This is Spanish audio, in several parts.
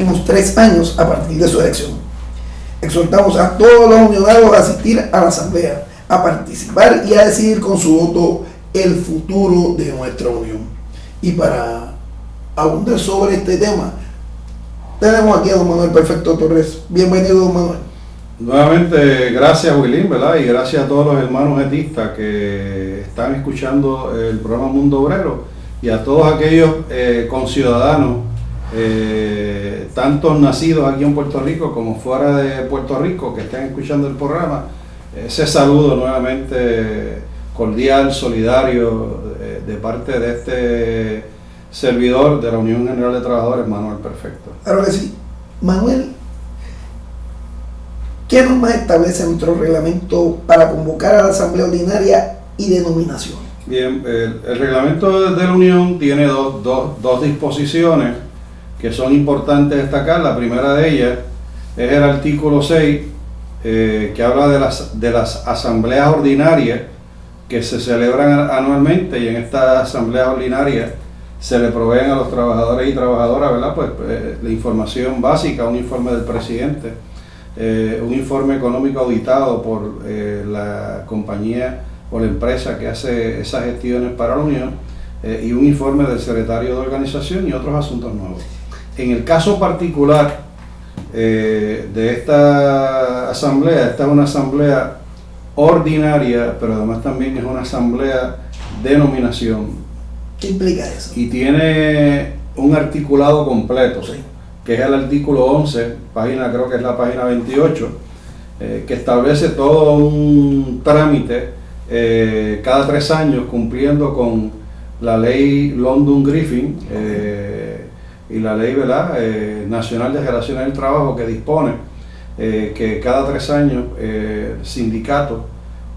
próximos 3 años a partir de su elección. Exhortamos a todos los unionados a asistir a la asamblea, a participar y a decidir con su voto el futuro de nuestra unión. Y para abundar sobre este tema, tenemos aquí a don Manuel Perfecto Torres. Bienvenido, don Manuel. Nuevamente, gracias Wilín, ¿verdad? Y gracias a todos los hermanos etistas que están escuchando el programa Mundo Obrero y a todos aquellos conciudadanos, tantos nacidos aquí en Puerto Rico como fuera de Puerto Rico, que estén escuchando el programa. Ese saludo nuevamente cordial, solidario, de parte de este servidor de la Unión General de Trabajadores, Manuel Perfecto. Claro que sí. Manuel, ¿qué normas establece nuestro reglamento para convocar a la asamblea ordinaria y de nominación? Bien, el reglamento de la Unión tiene dos disposiciones que son importantes destacar. La primera de ellas es el artículo 6, que habla de las asambleas ordinarias que se celebran anualmente, y en estas asambleas ordinarias se le proveen a los trabajadores y trabajadoras, ¿verdad? Pues la información básica, un informe del presidente, un informe económico auditado por la compañía o la empresa que hace esas gestiones para la Unión, y un informe del secretario de organización y otros asuntos nuevos. En el caso particular de esta asamblea, esta es una asamblea ordinaria, pero además también es una asamblea de nominación. ¿Qué implica eso? Y tiene un articulado completo, Sí. que es el artículo 11, creo que es la página 28, que establece todo un trámite cada 3 años, cumpliendo con la ley London Griffin y la ley, ¿verdad?, nacional de relaciones del trabajo, que dispone que cada 3 años sindicatos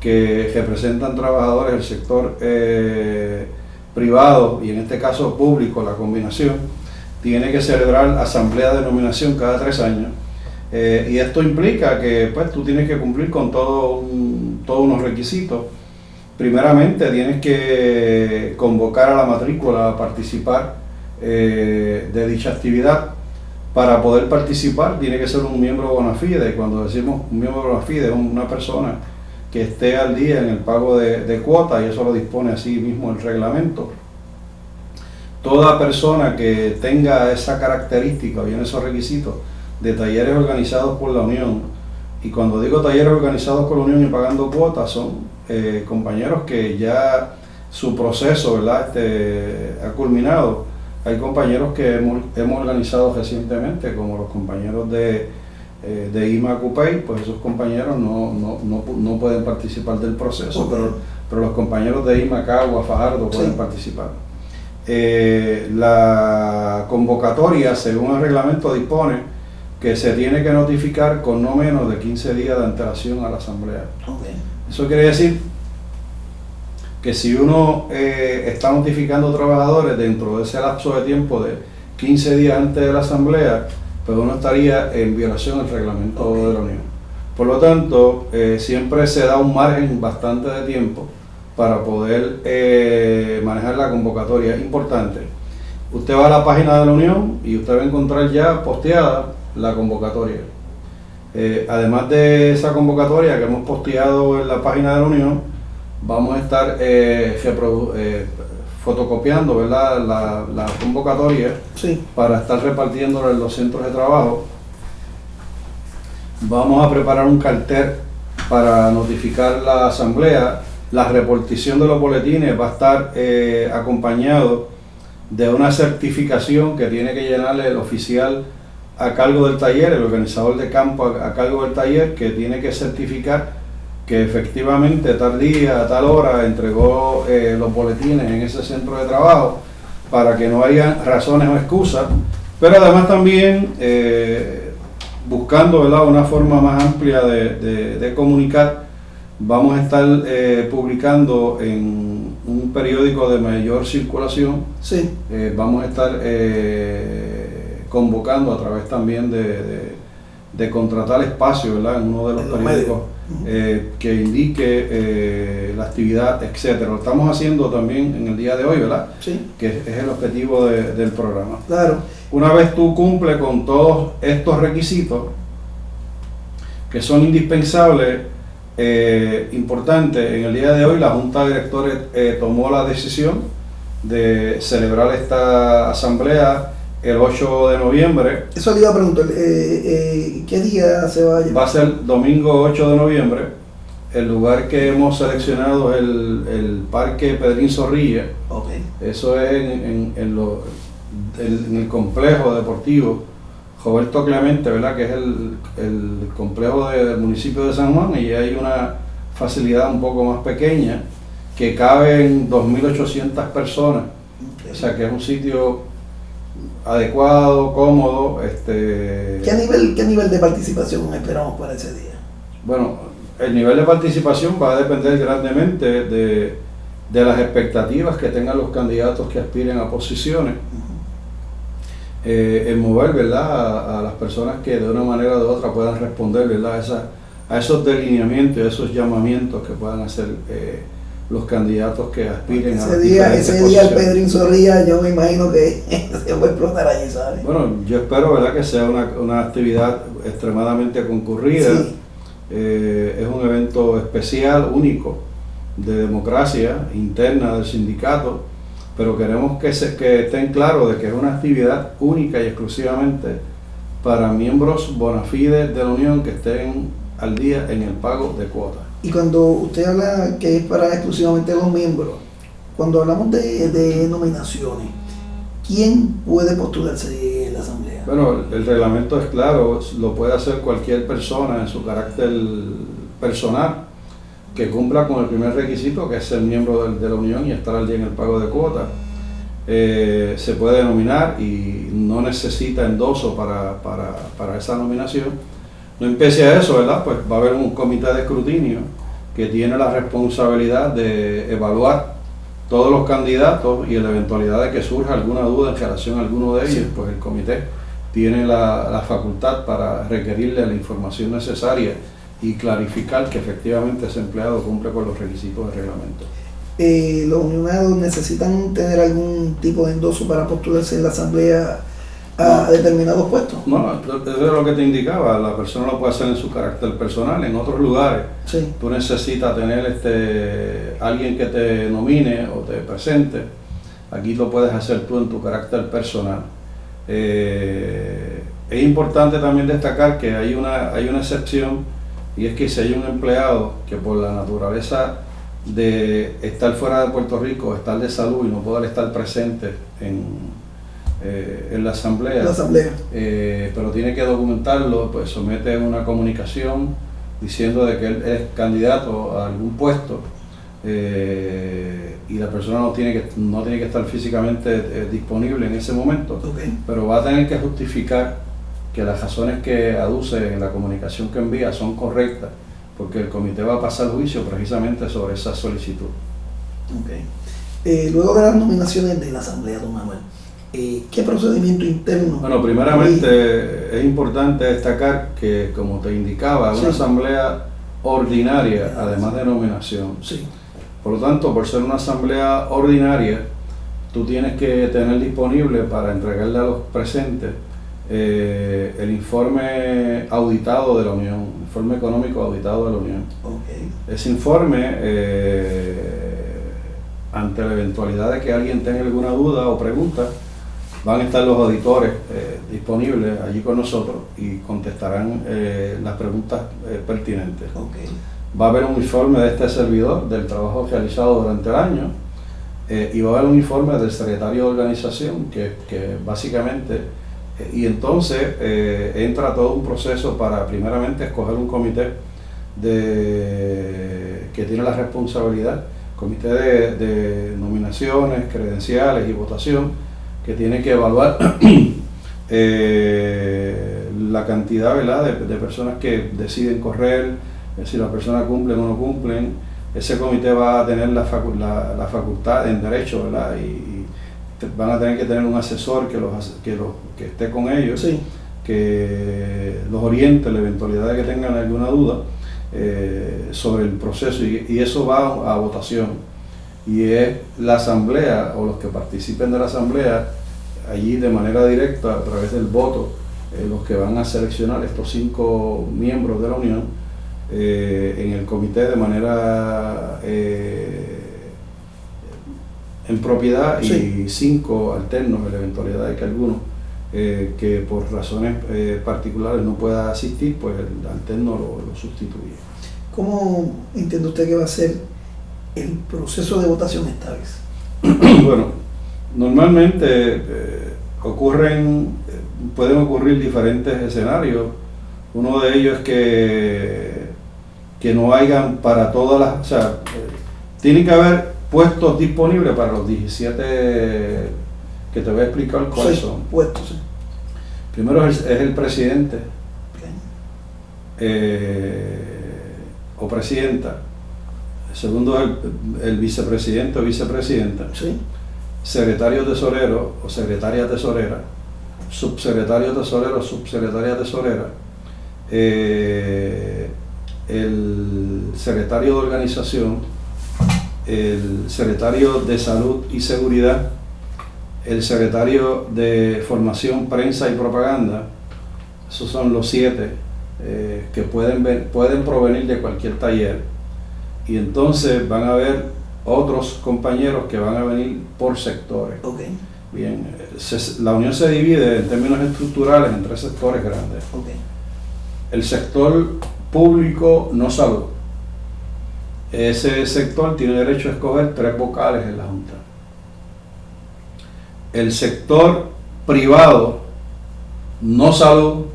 que representan trabajadores del sector privado, y en este caso público, la combinación, tiene que celebrar asamblea de nominación cada 3 años. Y esto implica que pues tú tienes que cumplir con todos unos requisitos. Primeramente tienes que convocar a la matrícula a participar de dicha actividad. Para poder participar tiene que ser un miembro bona fide, y cuando decimos un miembro bona fide es una persona que esté al día en el pago de cuota, y eso lo dispone así mismo el reglamento. Toda persona que tenga esa característica o bien esos requisitos de talleres organizados por la Unión, y cuando digo talleres organizados por la Unión y pagando cuotas, son compañeros que ya su proceso, ¿verdad?, ha culminado. Hay compañeros que hemos organizado recientemente, como los compañeros de IMA-CUPEI, pues esos compañeros no pueden participar del proceso, Okay. pero los compañeros de IMA-CAGUA, Fajardo, pueden Sí. participar. La convocatoria, según el reglamento, dispone que se tiene que notificar con no menos de 15 días de antelación a la asamblea. Okay. Eso quiere decir que si uno está notificando trabajadores dentro de ese lapso de tiempo de 15 días antes de la asamblea, pues uno estaría en violación del reglamento de la Unión. Por lo tanto, siempre se da un margen bastante de tiempo para poder manejar la convocatoria. Es importante. Usted va a la página de la Unión y usted va a encontrar ya posteada la convocatoria. Además de esa convocatoria que hemos posteado en la página de la Unión, vamos a estar fotocopiando, ¿verdad?, la convocatoria, Sí. para estar repartiéndola en los centros de trabajo. Vamos a preparar un cartel para notificar la asamblea. La repartición de los boletines va a estar acompañado de una certificación que tiene que llenarle el oficial a cargo del taller, el organizador de campo a cargo del taller, que tiene que certificar que efectivamente tal día, a tal hora entregó los boletines en ese centro de trabajo, para que no haya razones o excusas, pero además también buscando, ¿verdad?, una forma más amplia de comunicar. Vamos a estar publicando en un periódico de mayor circulación. Sí. Vamos a estar convocando a través también de contratar espacio, ¿verdad?, en uno de los periódicos que indique la actividad, etcétera. Lo estamos haciendo también en el día de hoy, ¿verdad? Sí. Que es el objetivo del programa. Claro. Una vez tú cumples con todos estos requisitos, que son indispensables, importantes, en el día de hoy la Junta de Directores tomó la decisión de celebrar esta asamblea el 8 de noviembre. Eso le iba a preguntar, ¿qué día se va a llevar? Va a ser domingo 8 de noviembre. El lugar que hemos seleccionado es el Parque Pedrín Zorrilla. Okay. Eso es en el complejo deportivo Roberto Clemente, ¿verdad? Que es el complejo del municipio de San Juan, y hay una facilidad un poco más pequeña que caben 2.800 personas. Okay. O sea que es un sitio adecuado, cómodo. ¿Qué nivel de participación esperamos para ese día? Bueno, el nivel de participación va a depender grandemente de las expectativas que tengan los candidatos que aspiren a posiciones. En mover, ¿verdad?, a las personas que de una manera o de otra puedan responder, ¿verdad?, a esos delineamientos, a esos llamamientos que puedan hacer los candidatos que aspiren a ese día el Pedrín Zorrilla, yo me imagino que se va a explotar allí, ¿sabes? Bueno, yo espero, ¿verdad?, que sea una actividad extremadamente concurrida. Sí. Es un evento especial, único, de democracia interna del sindicato, pero queremos que estén claros de que es una actividad única y exclusivamente para miembros bona fide de la Unión que estén al día en el pago de cuotas. Y cuando usted habla que es para exclusivamente los miembros, cuando hablamos de nominaciones, ¿quién puede postularse en la asamblea? Bueno, el reglamento es claro, lo puede hacer cualquier persona en su carácter personal que cumpla con el primer requisito, que es ser miembro de la Unión y estar al día en el pago de cuotas. Se puede nominar y no necesita endoso para esa nominación. No empecé a eso, ¿verdad? Pues va a haber un comité de escrutinio que tiene la responsabilidad de evaluar todos los candidatos, y en la eventualidad de que surja alguna duda en relación a alguno de ellos, pues el comité tiene la facultad para requerirle la información necesaria y clarificar que efectivamente ese empleado cumple con los requisitos del reglamento. ¿Los unionados necesitan tener algún tipo de endoso para postularse en la asamblea a determinados puestos? No, eso es lo que te indicaba, la persona lo puede hacer en su carácter personal. En otros lugares Sí. tú necesitas tener alguien que te nomine o te presente. Aquí lo puedes hacer tú en tu carácter personal. Es importante también destacar que hay una excepción, y es que si hay un empleado que por la naturaleza de estar fuera de Puerto Rico, estar de salud y no poder estar presente en la asamblea, pero tiene que documentarlo, pues somete una comunicación diciendo de que él es candidato a algún puesto, y la persona no tiene que estar físicamente disponible en ese momento. Okay. Pero va a tener que justificar que las razones que aduce en la comunicación que envía son correctas, porque el comité va a pasar juicio precisamente sobre esa solicitud. Okay. Luego de las nominaciones de la asamblea, don Manuel, ¿qué procedimiento interno? Bueno, primeramente es importante destacar que, como te indicaba, es una asamblea ordinaria, además de nominación. Sí. Por lo tanto, por ser una asamblea ordinaria, tú tienes que tener disponible para entregarle a los presentes el informe auditado de la Unión, informe económico auditado de la Unión. Okay. Ese informe, ante la eventualidad de que alguien tenga alguna duda o pregunta, van a estar los auditores disponibles allí con nosotros y contestarán las preguntas pertinentes. Okay. Va a haber un informe de este servidor del trabajo realizado durante el año, y va a haber un informe del secretario de organización que básicamente, y entonces entra todo un proceso para primeramente escoger un comité que tiene la responsabilidad, comité de nominaciones, credenciales y votación, que tiene que evaluar la cantidad, ¿verdad?, de personas que deciden correr, si las personas cumplen o no cumplen. Ese comité va a tener la facultad en derecho, ¿verdad?, y van a tener que tener un asesor que esté con ellos, sí, que los oriente en la eventualidad de que tengan alguna duda sobre el proceso, y eso va a votación. Y es la asamblea o los que participen de la asamblea allí de manera directa, a través del voto, los que van a seleccionar estos 5 miembros de la Unión en el comité de manera en propiedad, y 5 alternos en la eventualidad de que alguno que por razones particulares no pueda asistir, pues el alterno lo sustituye. ¿Cómo entiende usted que va a ser el proceso de votación esta vez? Bueno, normalmente pueden ocurrir diferentes escenarios. Uno de ellos es que no hayan para todas las, o sea, tiene que haber puestos disponibles para los 17 que te voy a explicar cuáles son. Puestos, sí. Primero es el presidente o presidenta. Segundo es el vicepresidente o vicepresidenta. Sí. Secretario tesorero o secretaria tesorera. Subsecretario tesorero o subsecretaria tesorera. El secretario de organización, el secretario de salud y seguridad, el secretario de formación, prensa y propaganda. Esos son los 7 que pueden provenir de cualquier taller, y entonces van a haber otros compañeros que van a venir por sectores. Okay. Bien, la unión se divide en términos estructurales en 3 sectores grandes. Okay. El sector público no salud. Ese sector tiene derecho a escoger 3 vocales en la Junta. El sector privado no salud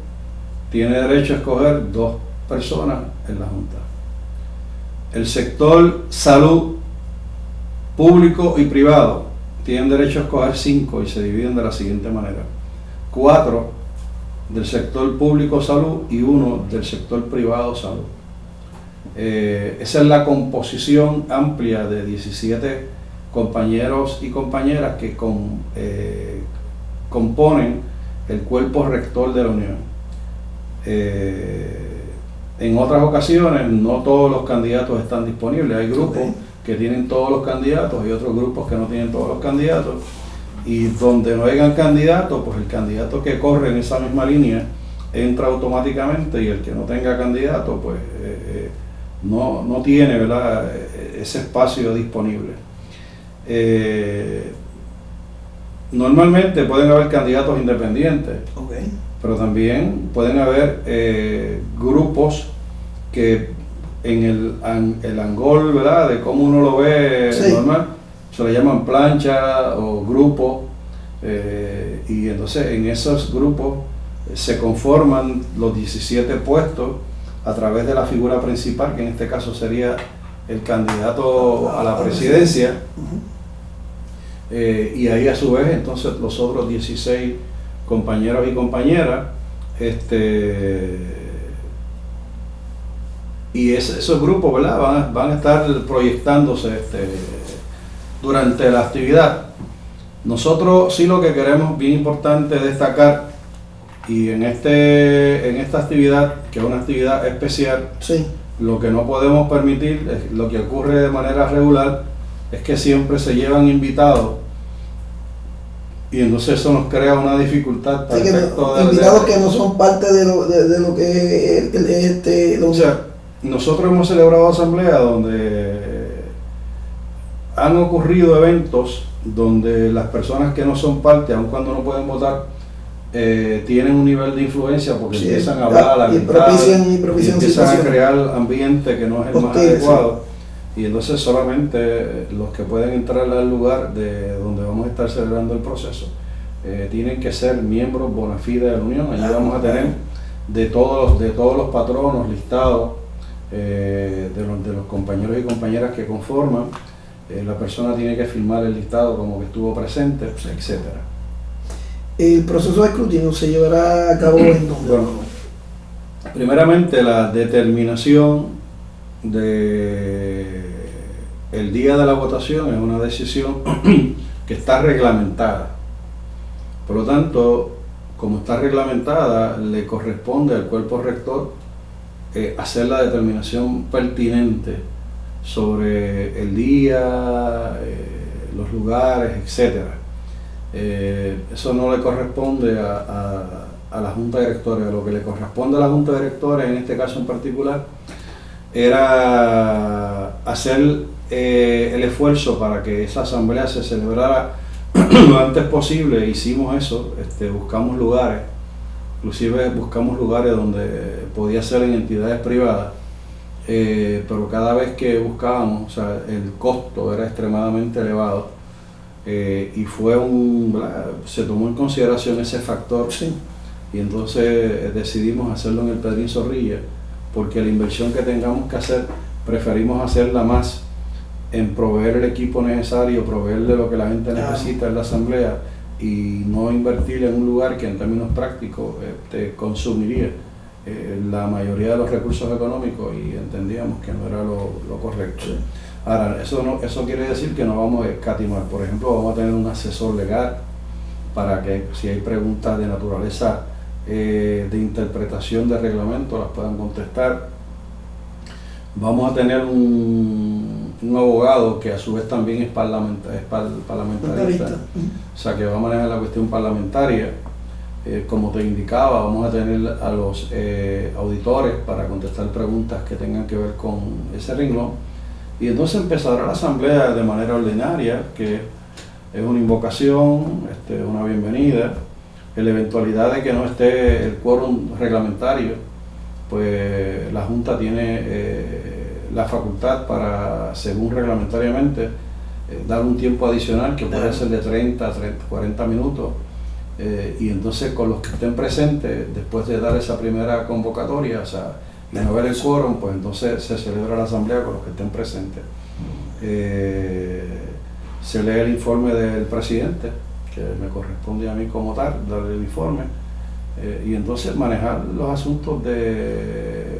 tiene derecho a escoger 2 personas en la Junta. El sector salud público y privado tienen derecho a escoger 5 y se dividen de la siguiente manera: 4 del sector público salud y 1 del sector privado salud. Esa es la composición amplia de 17 compañeros y compañeras que componen el cuerpo rector de la Unión. En otras ocasiones no todos los candidatos están disponibles. Hay grupos que tienen todos los candidatos y otros grupos que no tienen todos los candidatos, y donde no hayan candidatos, pues el candidato que corre en esa misma línea entra automáticamente, y el que no tenga candidato pues no tiene, ¿verdad?, ese espacio disponible. Normalmente pueden haber candidatos independientes, pero también pueden haber grupos que en el angol, ¿verdad?, de cómo uno lo ve normal, se le llaman plancha o grupo, y entonces en esos grupos se conforman los 17 puestos a través de la figura principal, que en este caso sería el candidato a la presidencia. Y ahí a su vez entonces los otros 16 compañeros y compañeras, y esos grupos, ¿verdad?, van a estar proyectándose durante la actividad. Nosotros sí lo que queremos, bien importante destacar, y en esta actividad, que es una actividad especial, lo que no podemos permitir, lo que ocurre de manera regular, es que siempre se llevan invitados, y entonces eso nos crea una dificultad para invitados que no son parte de lo que es o sea, nosotros hemos celebrado asambleas donde han ocurrido eventos donde las personas que no son parte, aun cuando no pueden votar, tienen un nivel de influencia porque empiezan a hablar, y empiezan a crear ambiente que no es el más adecuado. Y entonces solamente los que pueden entrar al lugar de donde vamos a estar celebrando el proceso tienen que ser miembros bona fide de la Unión. Allí vamos a tener de todos los patronos listados, de los compañeros y compañeras que conforman. La persona tiene que firmar el listado como que estuvo presente, etcétera. ¿El proceso de escrutinio se llevará a cabo en dónde? Bueno, primeramente la determinación de el día de la votación es una decisión que está reglamentada. Por lo tanto, como está reglamentada, le corresponde al cuerpo rector hacer la determinación pertinente sobre el día, los lugares, etcétera. Eso no le corresponde a la Junta Directoria. Lo que le corresponde a la Junta Directoria, en este caso en particular, era hacer el esfuerzo para que esa asamblea se celebrara lo antes posible. Hicimos eso, buscamos lugares, inclusive buscamos lugares donde podía ser en entidades privadas, pero cada vez que buscábamos, o sea, el costo era extremadamente elevado, y se tomó en consideración ese factor, Sí. y entonces decidimos hacerlo en el Pedrín Zorrilla, porque la inversión que tengamos que hacer, preferimos hacerla más en proveer el equipo necesario, proveerle lo que la gente necesita en la asamblea, y no invertir en un lugar que en términos prácticos consumiría la mayoría de los recursos económicos, y entendíamos que no era lo correcto. Sí. Ahora, eso quiere decir que no vamos a escatimar. Por ejemplo, vamos a tener un asesor legal para que si hay preguntas de naturaleza de interpretación de reglamento las puedan contestar. Vamos a tener un abogado que a su vez también es parlamentarista, o sea que va a manejar la cuestión parlamentaria. Como te indicaba, vamos a tener a los auditores para contestar preguntas que tengan que ver con ese renglón, y entonces empezará la asamblea de manera ordinaria, que es una invocación, una bienvenida. En la eventualidad de que no esté el quórum reglamentario, pues la Junta tiene la facultad para, según reglamentariamente, dar un tiempo adicional que puede ser de 30, 40 minutos, y entonces con los que estén presentes, después de dar esa primera convocatoria, o sea, y no ver el quórum, pues entonces se celebra la asamblea con los que estén presentes. Se lee el informe del presidente, que me corresponde a mí como tal, darle el informe, y entonces manejar los asuntos de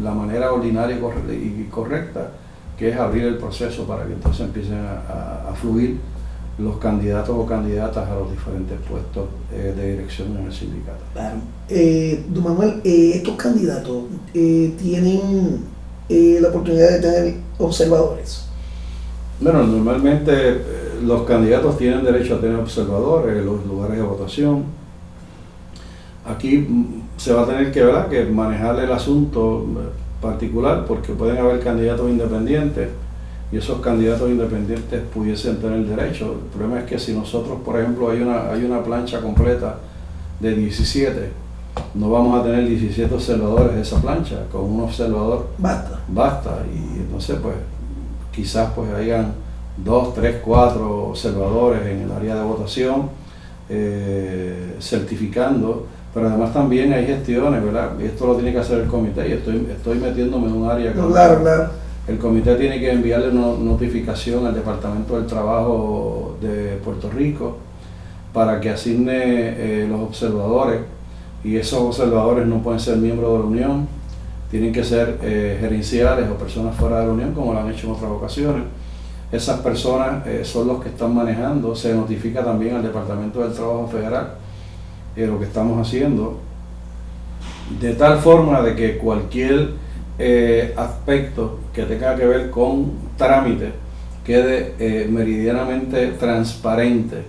la manera ordinaria y correcta, que es abrir el proceso para que entonces empiecen a fluir los candidatos o candidatas a los diferentes puestos de dirección en el sindicato. Claro. Don Manuel, estos candidatos tienen la oportunidad de tener observadores. Bueno, normalmente los candidatos tienen derecho a tener observadores en los lugares de votación. Aquí se va a tener que manejar el asunto particular, porque pueden haber candidatos independientes y esos candidatos independientes pudiesen tener derecho. El problema es que si nosotros, por ejemplo, hay una plancha completa de 17, no vamos a tener 17 observadores de esa plancha. Con un observador basta, y entonces pues quizás pues hayan 2, 3, 4 observadores en el área de votación, certificando, pero además también hay gestiones, ¿verdad? Y esto lo tiene que hacer el comité, y estoy metiéndome en un área que Claro. el comité tiene que enviarle una notificación al Departamento del Trabajo de Puerto Rico para que asigne los observadores, y esos observadores no pueden ser miembros de la Unión, tienen que ser gerenciales o personas fuera de la Unión, como lo han hecho en otras ocasiones. Esas personas son los que están manejando. Se notifica también al Departamento del Trabajo Federal lo que estamos haciendo, de tal forma de que cualquier aspecto que tenga que ver con trámite quede meridianamente transparente.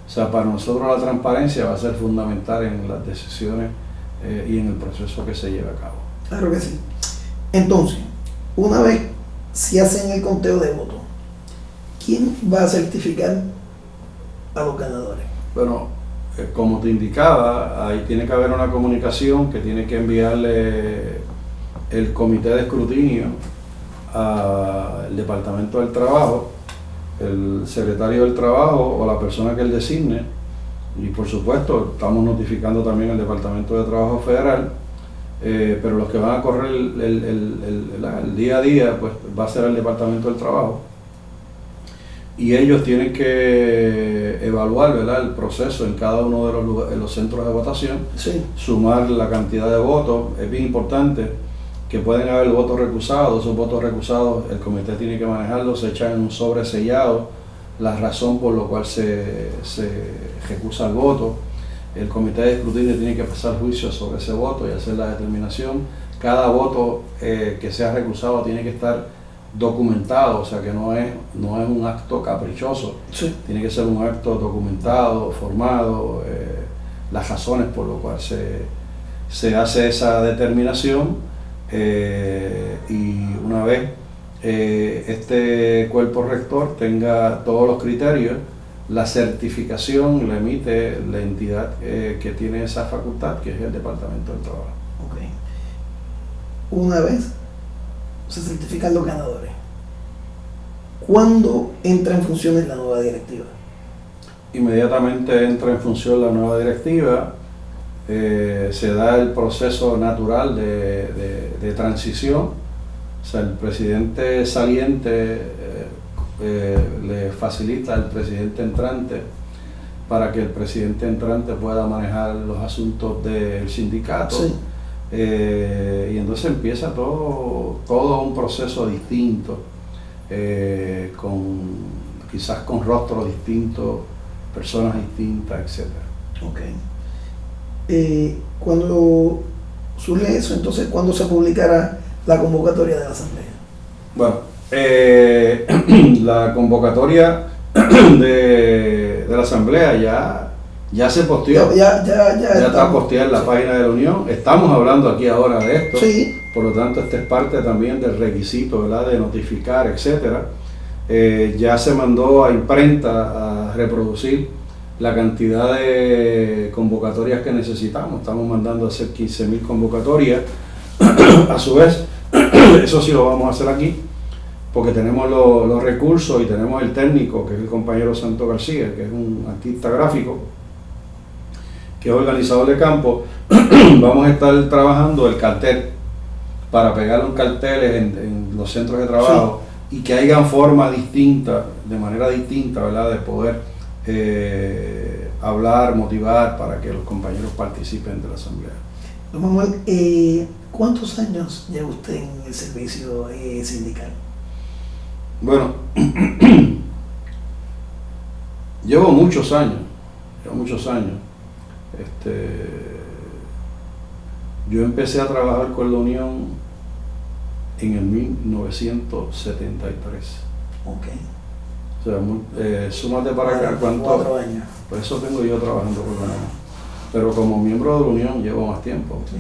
O sea, para nosotros la transparencia va a ser fundamental en las decisiones y en el proceso que se lleve a cabo. Claro que sí. Entonces, una vez si hacen el conteo de votos, ¿quién va a certificar a los ganadores? Bueno, como te indicaba, ahí tiene que haber una comunicación que tiene que enviarle el comité de escrutinio al Departamento del Trabajo, el secretario del Trabajo o la persona que él designe, y por supuesto estamos notificando también al Departamento de Trabajo Federal, pero los que van a correr el día a día pues va a ser el Departamento del Trabajo, y ellos tienen que evaluar, ¿verdad?, el proceso en cada uno de los centros de votación, Sí. sumar la cantidad de votos. Es bien importante que pueden haber votos recusados. Esos votos recusados el comité tiene que manejarlos, se echan en un sobre sellado la razón por la cual se recusa el voto. El comité de escrutinio tiene que pasar juicio sobre ese voto y hacer la determinación. Cada voto que sea recusado tiene que estar documentado, o sea que no es un acto caprichoso, Sí. tiene que ser un acto documentado, formado, las razones por las cuales se hace esa determinación, y una vez este cuerpo rector tenga todos los criterios, la certificación la emite la entidad que tiene esa facultad, que es el Departamento del Trabajo. Okay. Una vez se certifican los ganadores, ¿cuándo entra en funciones la nueva directiva? Inmediatamente entra en función la nueva directiva, se da el proceso natural de transición, o sea, el presidente saliente le facilita al presidente entrante para que el presidente entrante pueda manejar los asuntos del sindicato. Sí. Y entonces empieza todo un proceso distinto, quizás con rostros distintos, personas distintas, etc. Okay. Cuando surge eso, entonces, ¿cuándo se publicará la convocatoria de la Asamblea? Bueno, la convocatoria de la Asamblea ya se posteó. Ya Está posteada en la página de la Unión. Estamos hablando aquí ahora de esto. Sí. Por lo tanto, esta es parte también del requisito, ¿verdad?, de notificar, etcétera. Ya se mandó a imprenta a reproducir la cantidad de convocatorias que necesitamos. Estamos mandando a hacer 15.000 convocatorias. A su vez, eso sí lo vamos a hacer aquí, porque tenemos los recursos y tenemos el técnico, que es el compañero Santo García, que es un artista gráfico, que es organizador de campo. Vamos a estar trabajando el cartel, para pegar los carteles en los centros de trabajo, sí, y que haya formas distintas, de manera distinta, ¿verdad?, de poder hablar, motivar para que los compañeros participen de la Asamblea. Don Manuel, ¿cuántos años lleva usted en el servicio sindical? Bueno, llevo muchos años. Yo empecé a trabajar con la Unión en el 1973. Okay. O sea, súmate para acá, ¿cuánto? 4 años. Por eso tengo yo trabajando con la Unión. Pero como miembro de la Unión llevo más tiempo. Sí.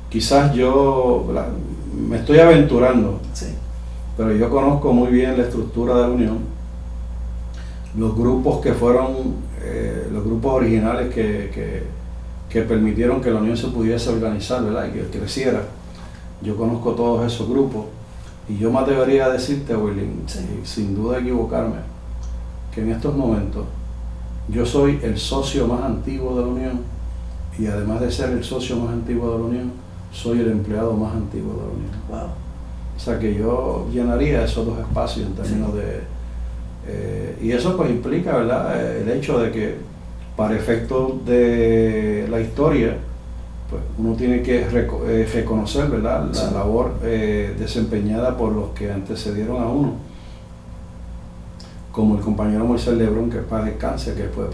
Quizás yo, ¿verdad?, me estoy aventurando, Sí, pero yo conozco muy bien la estructura de la Unión, los grupos que fueron, los grupos originales que permitieron que la Unión se pudiese organizar, ¿verdad?, y que creciera. Yo conozco todos esos grupos y yo me atrevería a decirte, Willing, sí, sin duda equivocarme, que en estos momentos yo soy el socio más antiguo de la Unión, y además de ser el socio más antiguo de la Unión, soy el empleado más antiguo de la Unión. wow. O sea que yo llenaría esos dos espacios en términos de... y eso pues implica, ¿verdad?, el hecho de que para efectos de la historia, pues uno tiene que reconocer, ¿verdad?, la labor desempeñada por los que antecedieron a uno, como el compañero Moisés Lebrón, que es paz descanse, que fue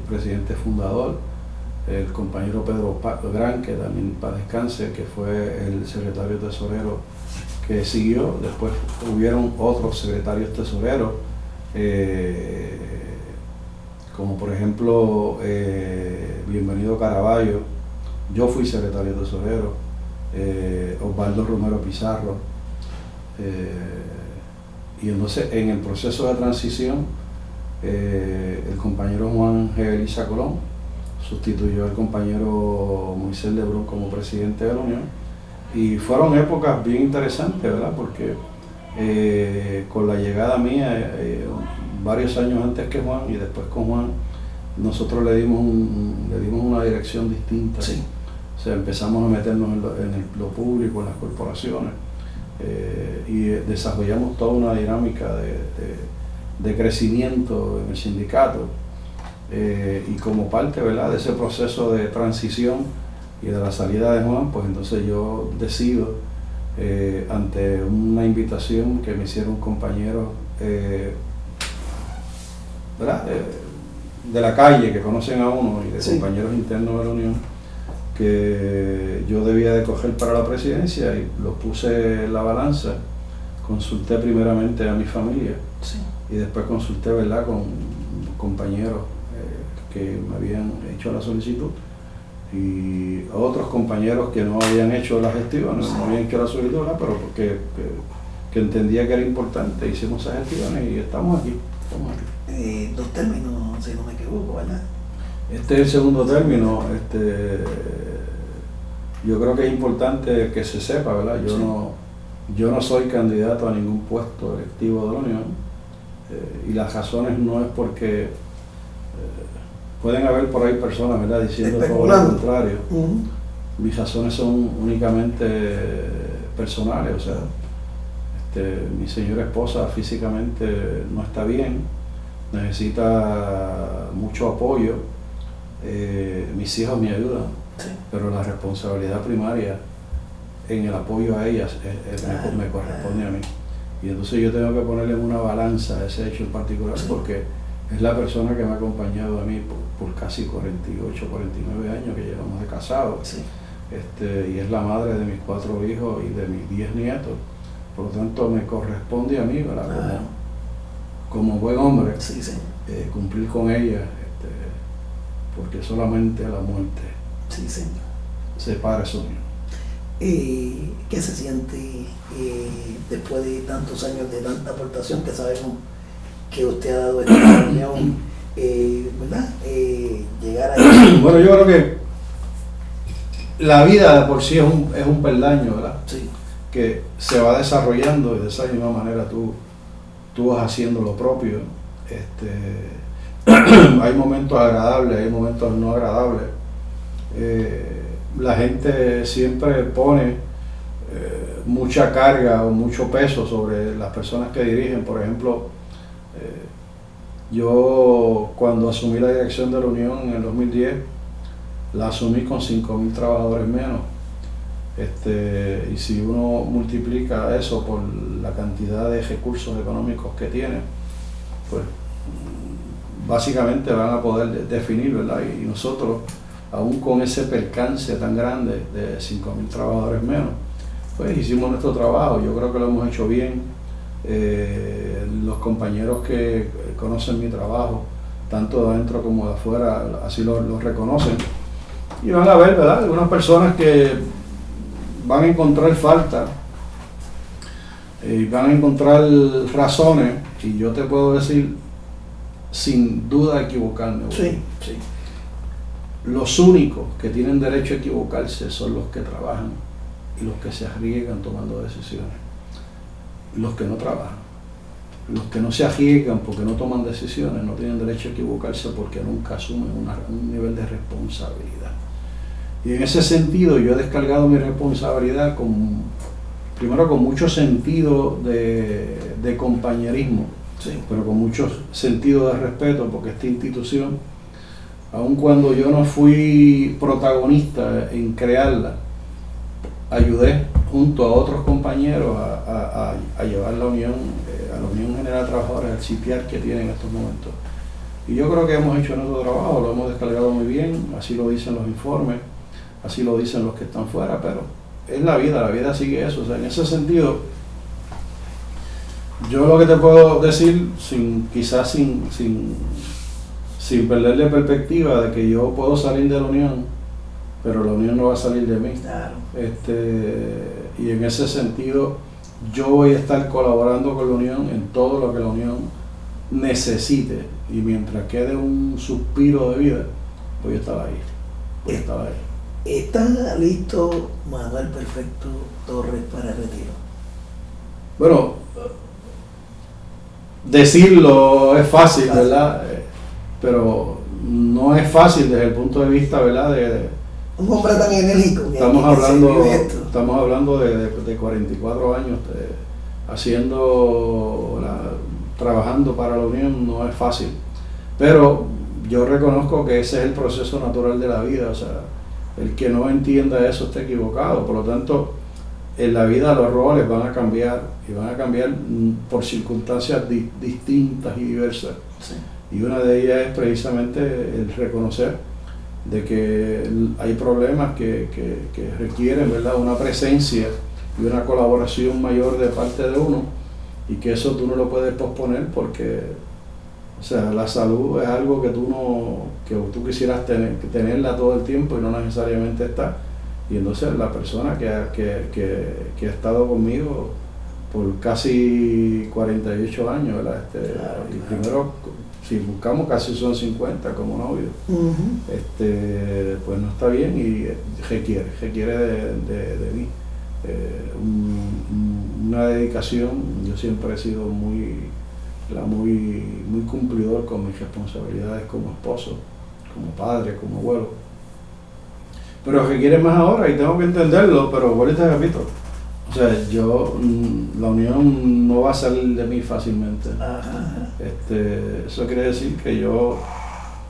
presidente fundador, el compañero Pedro Gran, que también paz descanse, que fue el secretario tesorero que siguió. Después hubieron otros secretarios tesoreros, como por ejemplo Bienvenido Caraballo. Yo fui secretario tesorero, Osvaldo Romero Pizarro, y entonces en el proceso de transición el compañero Juan Gebeliza Colón sustituyó al compañero Moisés Lebrón como presidente de la Unión, y fueron épocas bien interesantes, ¿verdad?, porque con la llegada mía, varios años antes que Juan, y después con Juan, nosotros le dimos una dirección distinta. Sí. O sea, empezamos a meternos en lo público, en las corporaciones, y desarrollamos toda una dinámica de crecimiento en el sindicato, y como parte, ¿verdad?, de ese proceso de transición y de la salida de Juan, pues entonces yo decido, ante una invitación que me hicieron compañeros, ¿verdad?, de la calle, que conocen a uno, y de compañeros internos de la Unión, que yo debía de coger para la presidencia, y lo puse en la balanza consulté primeramente a mi familia Sí. y después consulté, ¿verdad?, con compañeros que me habían hecho la solicitud y otros compañeros que no habían hecho la gestión, no habían hecho la solicitud, ¿verdad?, pero porque que entendía que era importante, hicimos esas gestiones y estamos aquí. 2 términos, si no me equivoco, ¿verdad? Este es el segundo término. Yo creo que es importante que se sepa, ¿verdad? Yo no soy candidato a ningún puesto electivo de la Unión y las razones no es porque pueden haber por ahí personas, ¿verdad?, diciendo todo lo contrario. Mis razones son únicamente personales, o sea, mi señora esposa físicamente no está bien, necesita mucho apoyo, mis hijos me ayudan, Sí. pero la responsabilidad primaria en el apoyo a ellas me corresponde a mí. Y entonces yo tengo que ponerle en una balanza ese hecho en particular, Sí. porque es la persona que me ha acompañado a mí por casi 48, 49 años que llevamos de casados. Sí. Y es la madre de mis 4 hijos y de mis 10 nietos. Por lo tanto, me corresponde a mí, ¿verdad? Como buen hombre, Sí, sí. cumplir con ella, porque solamente la muerte Sí, señor. separa esa unión. ¿Qué se siente después de tantos años de tanta aportación que sabemos que usted ha dado a esta unión, ¿verdad? Llegar a Bueno, yo creo que la vida de por sí es un peldaño, ¿verdad? Sí. Que se va desarrollando y de esa misma manera tú vas haciendo lo propio. Hay momentos agradables, hay momentos no agradables. La gente siempre pone mucha carga o mucho peso sobre las personas que dirigen. Por ejemplo, yo cuando asumí la dirección de la Unión en el 2010, la asumí con 5.000 trabajadores menos. Y si uno multiplica eso por la cantidad de recursos económicos que tiene, pues básicamente van a poder definir, ¿verdad? Y nosotros, aún con ese percance tan grande de 5.000 trabajadores menos, pues hicimos nuestro trabajo. Yo creo que lo hemos hecho bien. Los compañeros que conocen mi trabajo, tanto de adentro como de afuera, así lo reconocen. Y van a ver, ¿verdad?, algunas personas que van a encontrar falta y van a encontrar razones, y yo te puedo decir sin duda equivocarme. Sí, sí. Los únicos que tienen derecho a equivocarse son los que trabajan y los que se arriesgan tomando decisiones. Los que no trabajan, los que no se arriesgan porque no toman decisiones, no tienen derecho a equivocarse porque nunca asumen un nivel de responsabilidad. Y en ese sentido yo he descargado mi responsabilidad primero con mucho sentido de compañerismo, Sí. pero con mucho sentido de respeto, porque esta institución, aun cuando yo no fui protagonista en crearla, ayudé junto a otros compañeros a llevar la Unión, a la Unión General de Trabajadores, al CIPIAR que tiene en estos momentos. Y yo creo que hemos hecho nuestro trabajo, lo hemos descargado muy bien, así lo dicen los informes, así lo dicen los que están fuera, pero es la vida sigue eso. O sea, en ese sentido, yo lo que te puedo decir, quizás sin perderle perspectiva de que yo puedo salir de la Unión, pero la Unión no va a salir de mí. Claro. Y en ese sentido, yo voy a estar colaborando con la Unión en todo lo que la Unión necesite, y mientras quede un suspiro de vida, voy a estar ahí. ¿Está listo Manuel Perfecto Torres para el retiro? Bueno, decirlo es fácil, ¿verdad? Pero no es fácil desde el punto de vista, ¿verdad? Un hombre tan enérgico. Estamos hablando de 44 años trabajando para la Unión. No es fácil, pero yo reconozco que ese es el proceso natural de la vida. O sea, el que no entienda eso está equivocado. Por lo tanto, en la vida los roles van a cambiar, y van a cambiar por circunstancias distintas y diversas. Sí. Y una de ellas es precisamente el reconocer de que hay problemas que requieren, ¿verdad?, una presencia y una colaboración mayor de parte de uno, y que eso tú no lo puedes posponer porque, o sea, la salud es algo que tú quisieras tenerla todo el tiempo y no necesariamente está. Y entonces la persona que ha estado conmigo por casi 48 años, ¿verdad? Y primero, si buscamos, casi son 50 como novio, pues no está bien y requiere de mí una dedicación. Yo siempre he sido muy cumplidor con mis responsabilidades como esposo, como padre, como abuelo, pero requiere más ahora y tengo que entenderlo, pero vuelvo y te repito, o sea, la unión no va a salir de mí fácilmente. Eso quiere decir que yo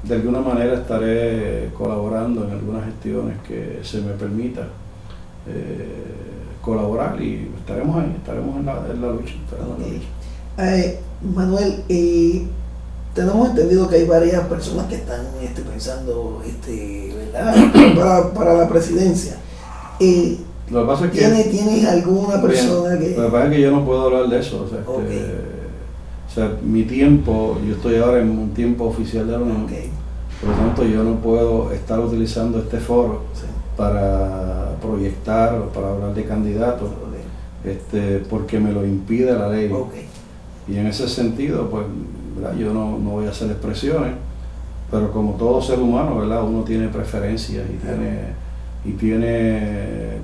de alguna manera estaré colaborando en algunas gestiones que se me permita colaborar, y estaremos en la lucha. Manuel, tenemos entendido que hay varias personas que están pensando, ¿verdad? para la presidencia. Lo que pasa es que ¿Tienes alguna persona que...? Lo que pasa es que yo no puedo hablar de eso. O sea, mi tiempo, yo estoy ahora en un tiempo oficial de la Unión, por lo tanto yo no puedo estar utilizando este foro para proyectar o para hablar de candidatos, porque me lo impide la ley. Y en ese sentido, pues, ¿verdad? Yo no voy a hacer expresiones, pero como todo ser humano, ¿verdad? Uno tiene preferencias y tiene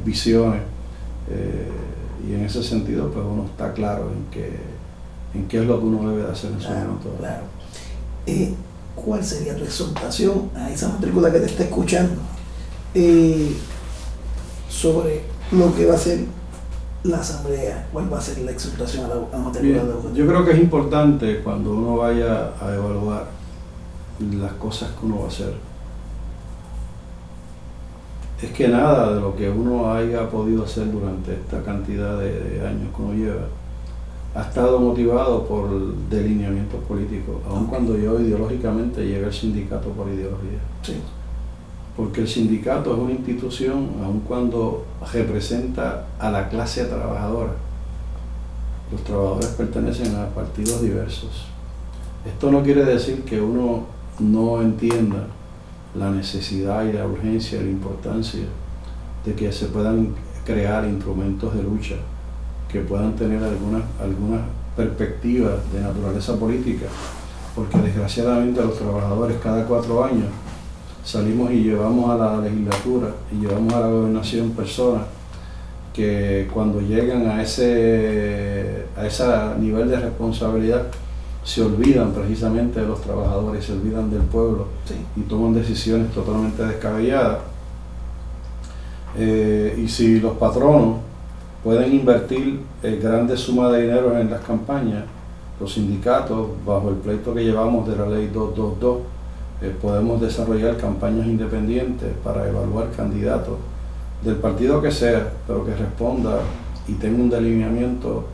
visiones, y en ese sentido, pues uno está claro en qué es lo que uno debe de hacer en su momento. Claro. ¿Cuál sería tu exhortación a esa matrícula que te está escuchando sobre lo que va a ser la asamblea? ¿Cuál va a ser la exhortación a la matrícula? Yo creo que es importante cuando uno vaya a evaluar las cosas que uno va a hacer, es que nada de lo que uno haya podido hacer durante esta cantidad de años que uno lleva ha estado motivado por delineamientos políticos, aun cuando yo ideológicamente llegué al sindicato por ideología. Porque el sindicato es una institución, aun cuando representa a la clase trabajadora. Los trabajadores pertenecen a partidos diversos. Esto no quiere decir que uno no entienda la necesidad y la urgencia y la importancia de que se puedan crear instrumentos de lucha que puedan tener algunas perspectivas de naturaleza política, porque desgraciadamente los trabajadores cada 4 años salimos y llevamos a la legislatura y llevamos a la gobernación personas que cuando llegan a ese nivel de responsabilidad se olvidan precisamente de los trabajadores, se olvidan del pueblo y toman decisiones totalmente descabelladas. Y si los patronos pueden invertir grandes sumas de dinero en las campañas, los sindicatos, bajo el pleito que llevamos de la ley 222, podemos desarrollar campañas independientes para evaluar candidatos del partido que sea, pero que responda y tenga un delineamiento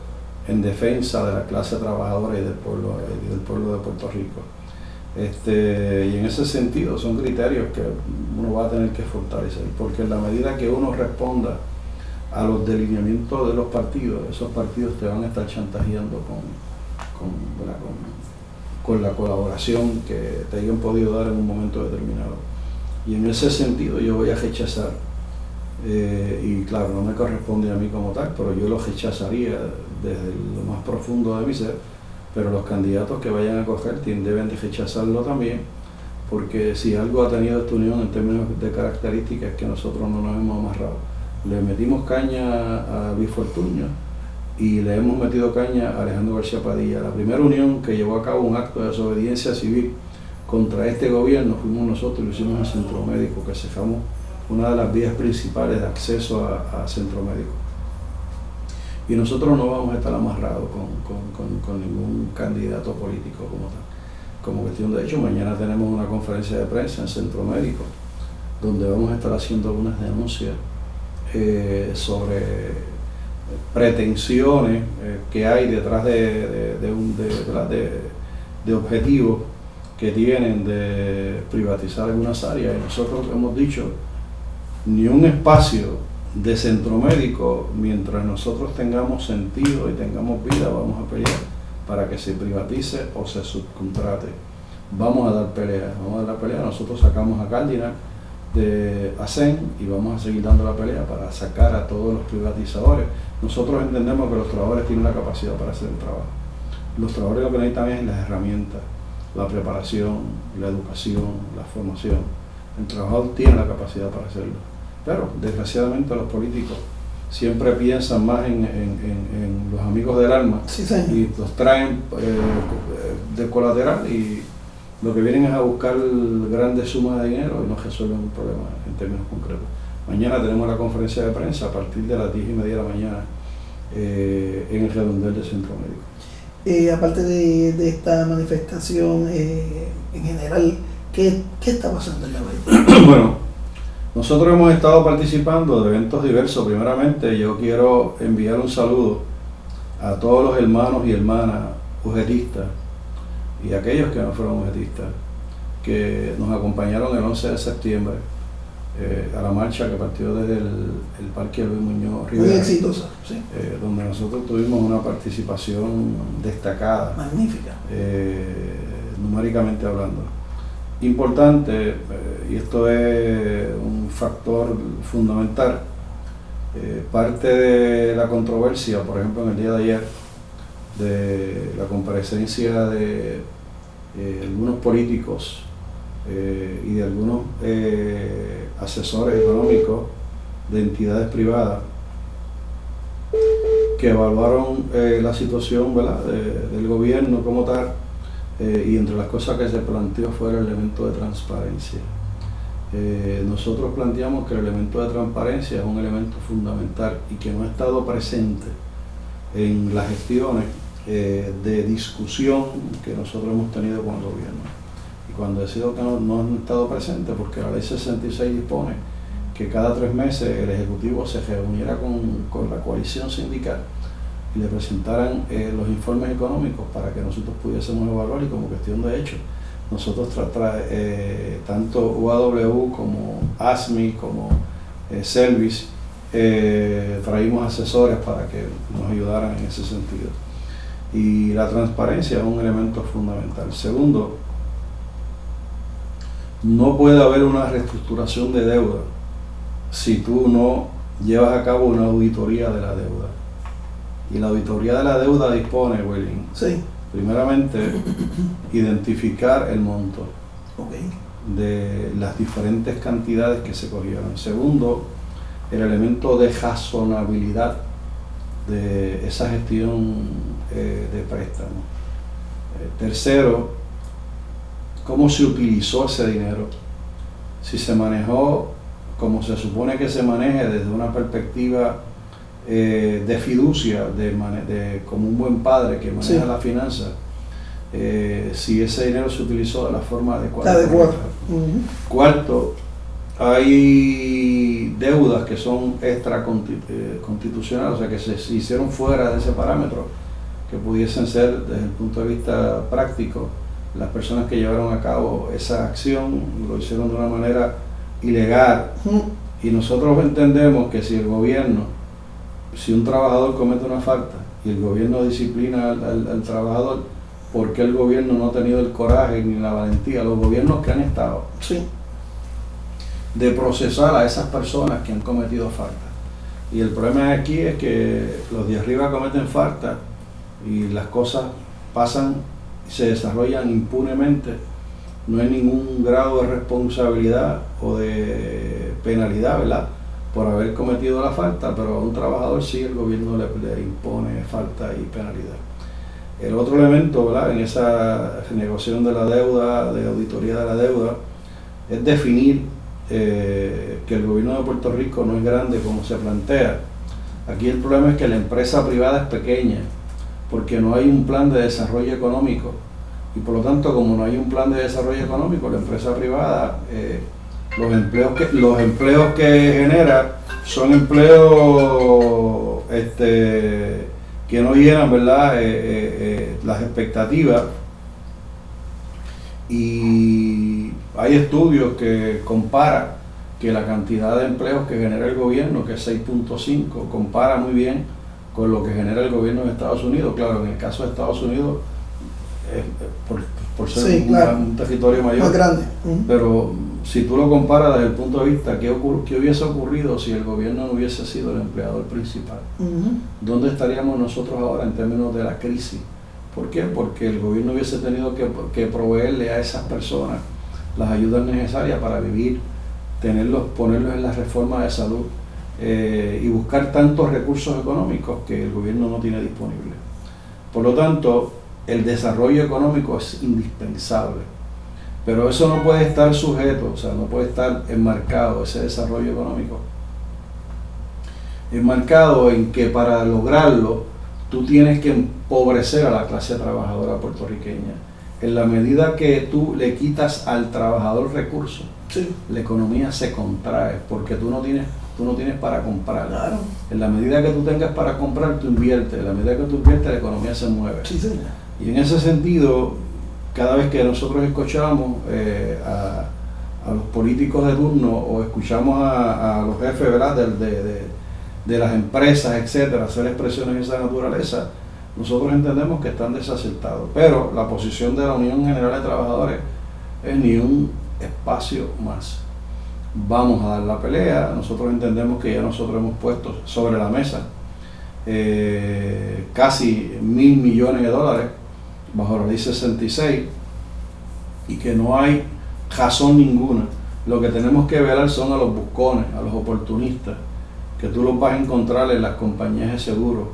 en defensa de la clase trabajadora y del pueblo de Puerto Rico. Y en ese sentido son criterios que uno va a tener que fortalecer, porque en la medida que uno responda a los delineamientos de los partidos, esos partidos te van a estar chantajeando con la colaboración que te hayan podido dar en un momento determinado. Y en ese sentido yo voy a rechazar, y claro, no me corresponde a mí como tal, pero yo lo rechazaría desde lo más profundo de mi ser, pero los candidatos que vayan a coger deben de rechazarlo también, porque si algo ha tenido esta unión en términos de características es que nosotros no nos hemos amarrado. Le metimos caña a Luis Fortuño y le hemos metido caña a Alejandro García Padilla. La primera unión que llevó a cabo un acto de desobediencia civil contra este gobierno fuimos nosotros, lo hicimos en Centro Médico, que cerramos una de las vías principales de acceso a Centro Médico. Y nosotros no vamos a estar amarrados con ningún candidato político como tal. Como cuestión de hecho, mañana tenemos una conferencia de prensa en Centro Médico, donde vamos a estar haciendo algunas denuncias sobre pretensiones que hay detrás de objetivos que tienen de privatizar algunas áreas. Y nosotros hemos dicho, ni un espacio de Centro Médico, mientras nosotros tengamos sentido y tengamos vida, vamos a pelear para que se privatice o se subcontrate. Vamos a dar pelea, nosotros sacamos a Cardinal de ASEN y vamos a seguir dando la pelea para sacar a todos los privatizadores. Nosotros entendemos que los trabajadores tienen la capacidad para hacer el trabajo. Los trabajadores lo que necesitan es las herramientas, la preparación, la educación, la formación. El trabajador tiene la capacidad para hacerlo. Pero desgraciadamente los políticos siempre piensan más en los amigos del alma, sí, y los traen de colateral, y lo que vienen es a buscar grandes sumas de dinero y no resuelven un problema en términos concretos. Mañana tenemos la conferencia de prensa a partir de las 10:30 de la mañana en el redondel de Centro Médico. Aparte de esta manifestación, en general, ¿qué está pasando en la Bahía? Bueno, nosotros hemos estado participando de eventos diversos. Primeramente, yo quiero enviar un saludo a todos los hermanos y hermanas ujetistas y aquellos que no fueron ujetistas, que nos acompañaron el 11 de septiembre a la marcha que partió desde el Parque Luis Muñoz Rivera. Muy exitosa, sí. Donde nosotros tuvimos una participación destacada. Magnífica. Numéricamente hablando. Importante, y esto es un factor fundamental, parte de la controversia, por ejemplo, en el día de ayer, de la comparecencia de algunos políticos y de algunos asesores económicos de entidades privadas que evaluaron la situación, ¿verdad?, del gobierno como tal, y entre las cosas que se planteó fue el elemento de transparencia. Nosotros planteamos que el elemento de transparencia es un elemento fundamental y que no ha estado presente en las gestiones de discusión que nosotros hemos tenido con el gobierno. Y cuando decido que no han estado presentes, porque la ley 66 dispone que cada 3 meses el Ejecutivo se reuniera con la coalición sindical y le presentaran los informes económicos para que nosotros pudiésemos evaluar, y como cuestión de hecho, nosotros tanto UAW como ASMI como Selvis traímos asesores para que nos ayudaran en ese sentido. Y la transparencia es un elemento fundamental. Segundo, no puede haber una reestructuración de deuda si tú no llevas a cabo una auditoría de la deuda. Y la auditoría de la deuda dispone, Willing, sí, primeramente, identificar el monto, okay, de las diferentes cantidades que se cogieron. Segundo, el elemento de razonabilidad de esa gestión de préstamo. Tercero, cómo se utilizó ese dinero, si se manejó como se supone que se maneje desde una perspectiva de fiducia, como un buen padre que maneja, sí, la finanza, si ese dinero se utilizó de la forma adecuada. Cuarto, hay deudas que son extra constitucionales, o sea que se hicieron fuera de ese parámetro, que pudiesen ser desde el punto de vista práctico. Las personas que llevaron a cabo esa acción lo hicieron de una manera ilegal, y nosotros entendemos que si un trabajador comete una falta y el gobierno disciplina al trabajador, ¿por qué el gobierno no ha tenido el coraje ni la valentía, los gobiernos que han estado, sí, de procesar a esas personas que han cometido falta? Y el problema aquí es que los de arriba cometen falta y las cosas pasan y se desarrollan impunemente. No hay ningún grado de responsabilidad o de penalidad, ¿verdad?, por haber cometido la falta, pero a un trabajador sí el gobierno le impone falta y penalidad. El otro elemento, ¿verdad?, en esa renegociación de la deuda, de auditoría de la deuda, es definir que el gobierno de Puerto Rico no es grande como se plantea. Aquí el problema es que la empresa privada es pequeña, porque no hay un plan de desarrollo económico, y por lo tanto, como no hay un plan de desarrollo económico, la empresa privada, los empleos que genera son empleos que no llenan, ¿verdad?, las expectativas. Y hay estudios que comparan que la cantidad de empleos que genera el gobierno, que es 6.5, compara muy bien con lo que genera el gobierno de Estados Unidos. Claro, en el caso de Estados Unidos, por ser un territorio mayor, más grande. Pero si tú lo comparas desde el punto de vista qué hubiese ocurrido si el gobierno no hubiese sido el empleador principal, ¿dónde estaríamos nosotros ahora en términos de la crisis? ¿Por qué? Porque el gobierno hubiese tenido que proveerle a esas personas las ayudas necesarias para vivir, ponerlos en las reformas de salud y buscar tantos recursos económicos que el gobierno no tiene disponibles. Por lo tanto, el desarrollo económico es indispensable, pero eso no puede estar sujeto, o sea, no puede estar enmarcado, ese desarrollo económico, enmarcado en que para lograrlo tú tienes que empobrecer a la clase trabajadora puertorriqueña. En la medida que tú le quitas al trabajador recursos, sí, la economía se contrae, porque tú no tienes para comprar. Claro. En la medida que tú tengas para comprar, tú inviertes. En la medida que tú inviertes, la economía se mueve. Sí, señor. Y en ese sentido, cada vez que nosotros escuchamos a los políticos de turno o escuchamos a los jefes, ¿verdad?, de las empresas, etcétera, hacer expresiones de esa naturaleza, nosotros entendemos que están desacertados. Pero la posición de la Unión General de Trabajadores es ni un espacio más. Vamos a dar la pelea. Nosotros entendemos que ya nosotros hemos puesto sobre la mesa casi $1.000 millones bajo la ley 66 y que no hay razón ninguna. Lo que tenemos que velar son a los buscones, a los oportunistas, que tú los vas a encontrar en las compañías de seguros,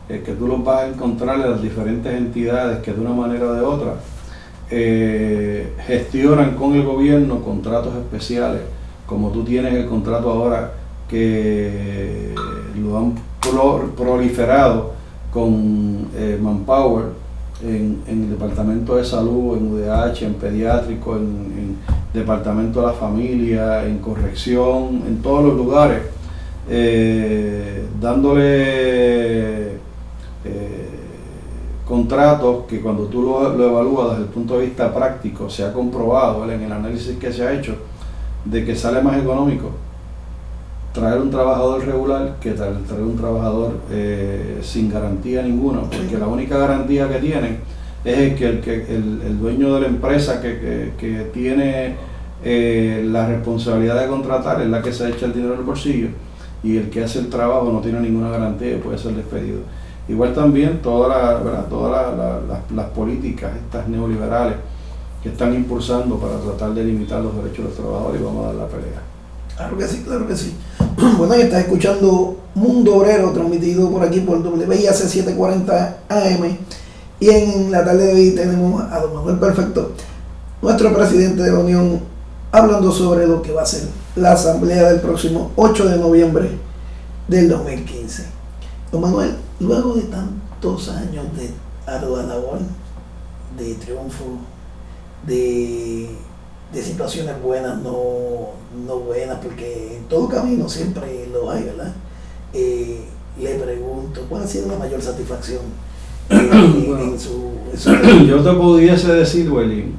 que tú los vas a encontrar en las diferentes entidades que de una manera o de otra gestionan con el gobierno contratos especiales, como tú tienes el contrato ahora que lo han proliferado con Manpower en el Departamento de Salud, en UDH, en Pediátrico, en Departamento de la Familia, en Corrección, en todos los lugares, dándole contratos que cuando tú lo evalúas desde el punto de vista práctico, se ha comprobado, ¿vale?, en el análisis que se ha hecho, de que sale más económico traer un trabajador regular que traer un trabajador sin garantía ninguna, porque la única garantía que tienen es el dueño de la empresa que tiene la responsabilidad de contratar, es la que se echa el dinero en el bolsillo, y el que hace el trabajo no tiene ninguna garantía y puede ser despedido. Igual también todas las políticas estas neoliberales que están impulsando para tratar de limitar los derechos de los trabajadores, y vamos a dar la pelea. Claro que sí, claro que sí. Bueno, y estás escuchando Mundo Obrero, transmitido por aquí por WIAC 740 AM. Y en la tarde de hoy tenemos a don Manuel Perfecto, nuestro presidente de la Unión, hablando sobre lo que va a ser la asamblea del próximo 8 de noviembre del 2015. Don Manuel, luego de tantos años de ardua labor, de triunfo, de situaciones buenas, no buenas, porque en todo camino siempre lo hay, ¿verdad? Le pregunto, ¿cuál ha sido la mayor satisfacción en su Yo te pudiese decir, Welly,